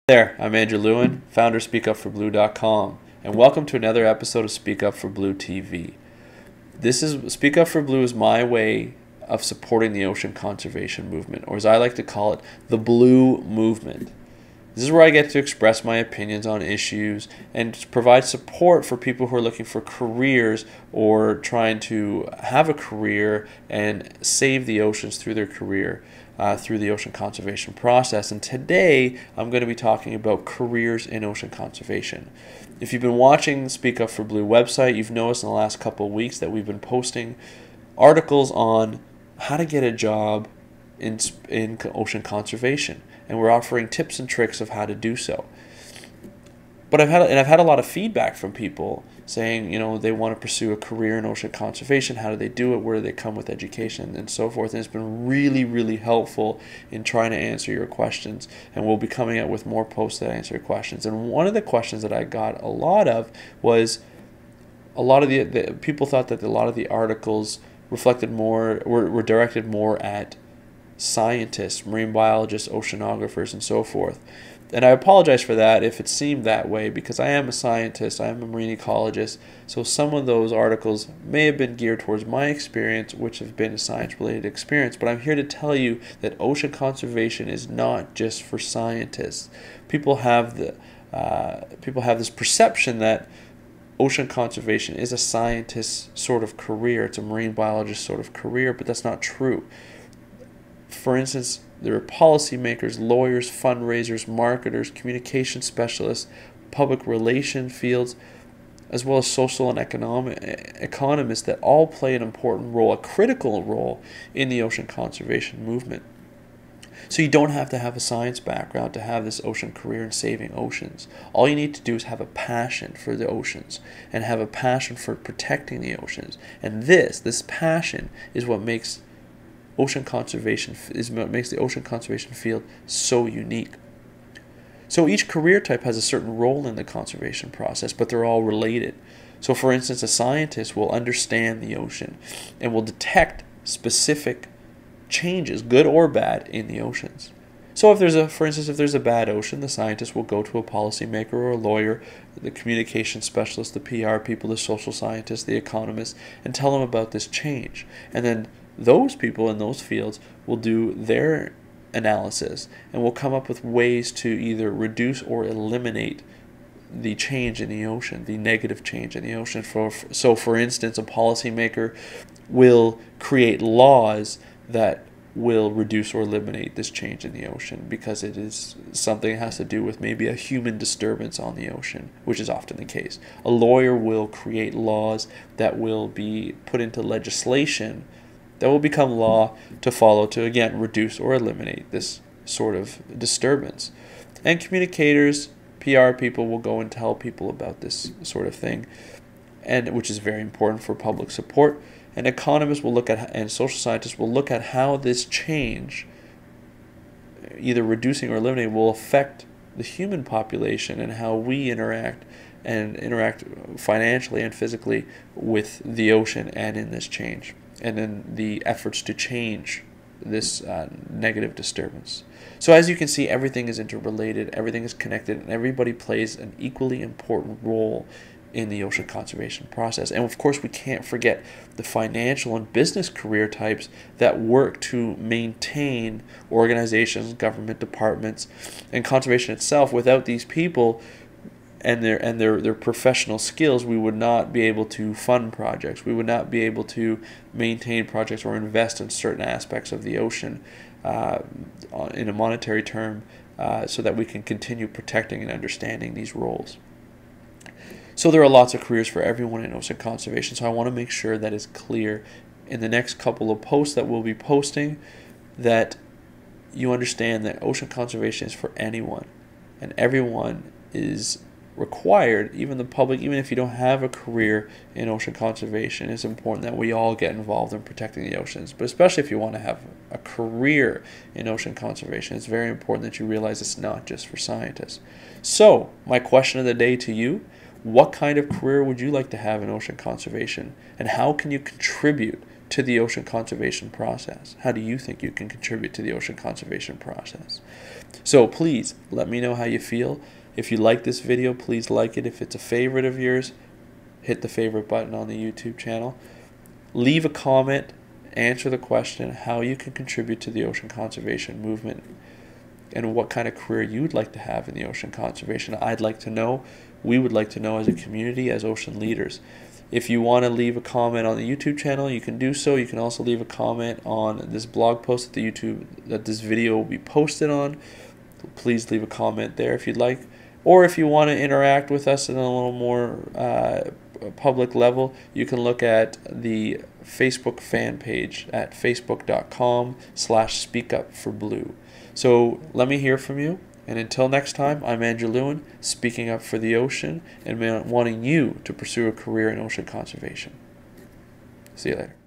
There, I'm Andrew Lewin, founder of SpeakUpForBlue.com, and welcome to another episode of Speak Up for Blue TV. Speak Up for Blue is my way of supporting the ocean conservation movement, or as I like to call it, the Blue Movement. This is where I get to express my opinions on issues and provide support for people who are looking for careers or trying to have a career and save the oceans through their career, through the ocean conservation process. And today I'm going to be talking about careers in ocean conservation. If you've been watching the Speak Up for Blue website, you've noticed in the last couple of weeks that we've been posting articles on how to get a job in ocean conservation, and we're offering tips and tricks of how to do so. But I've had a lot of feedback from people saying, they want to pursue a career in ocean conservation. How do they do it? Where do they come with education and so forth? And it's been really, really helpful in trying to answer your questions. And we'll be coming out with more posts that answer your questions. And one of the questions that I got a lot of was a lot of the people thought that a lot of the articles reflected more, were directed more at scientists, marine biologists, oceanographers, and so forth. And I apologize for that if it seemed that way, because I am a scientist, I am a marine ecologist, so some of those articles may have been geared towards my experience, which have been a science-related experience. But I'm here to tell you that ocean conservation is not just for scientists. People have this perception that ocean conservation is a scientist sort of career, it's a marine biologist sort of career, but that's not true. For instance, there are policymakers, lawyers, fundraisers, marketers, communication specialists, public relation fields, as well as social and economists that all play an important role, a critical role in the ocean conservation movement. So you don't have to have a science background to have this ocean career in saving oceans. All you need to do is have a passion for the oceans and have a passion for protecting the oceans. And this passion is what makes the ocean conservation field so unique. So each career type has a certain role in the conservation process, but they're all related. So for instance, a scientist will understand the ocean and will detect specific changes, good or bad, in the oceans. So if there's a bad ocean, the scientist will go to a policymaker or a lawyer, the communication specialist, the PR people, the social scientists, the economists, and tell them about this change. And then those people in those fields will do their analysis and will come up with ways to either reduce or eliminate the change in the ocean, the negative change in the ocean. So for instance, a policymaker will create laws that will reduce or eliminate this change in the ocean because it is something that has to do with maybe a human disturbance on the ocean, which is often the case. A lawyer will create laws that will be put into legislation that will become law to follow to, again, reduce or eliminate this sort of disturbance. And communicators, PR people will go and tell people about this sort of thing, and which is very important for public support. And economists will look at, and social scientists will look at how this change, either reducing or eliminating, will affect the human population and how we interact financially and physically with the ocean and in this change, and in the efforts to change this negative disturbance. So as you can see, everything is interrelated, everything is connected, and everybody plays an equally important role in the ocean conservation process. And of course, we can't forget the financial and business career types that work to maintain organizations, government departments, and conservation itself. Without these people and their professional skills, we would not be able to fund projects. We would not be able to maintain projects or invest in certain aspects of the ocean in a monetary term, so that we can continue protecting and understanding these roles. So there are lots of careers for everyone in ocean conservation, so I want to make sure that is clear in the next couple of posts that we'll be posting, that you understand that ocean conservation is for anyone, and everyone is required, even the public. Even if you don't have a career in ocean conservation, it's important that we all get involved in protecting the oceans. But especially if you want to have a career in ocean conservation, it's very important that you realize it's not just for scientists. So my question of the day to you: What kind of career would you like to have in ocean conservation? And how can you contribute to the ocean conservation process? How do you think you can contribute to the ocean conservation process? So please let me know how you feel. If you like this video, please like it. If it's a favorite of yours, hit the favorite button on the YouTube channel. Leave a comment, answer the question how you can contribute to the ocean conservation movement and what kind of career you'd like to have in the ocean conservation. I'd like to know. We would like to know as a community, as ocean leaders. If you want to leave a comment on the YouTube channel, you can do so. You can also leave a comment on this blog post that this video will be posted on. Please leave a comment there if you'd like. Or if you want to interact with us in a little more public level, you can look at the Facebook fan page at facebook.com/speakupforblue. So let me hear from you. And until next time, I'm Andrew Lewin, speaking up for the ocean and wanting you to pursue a career in ocean conservation. See you later.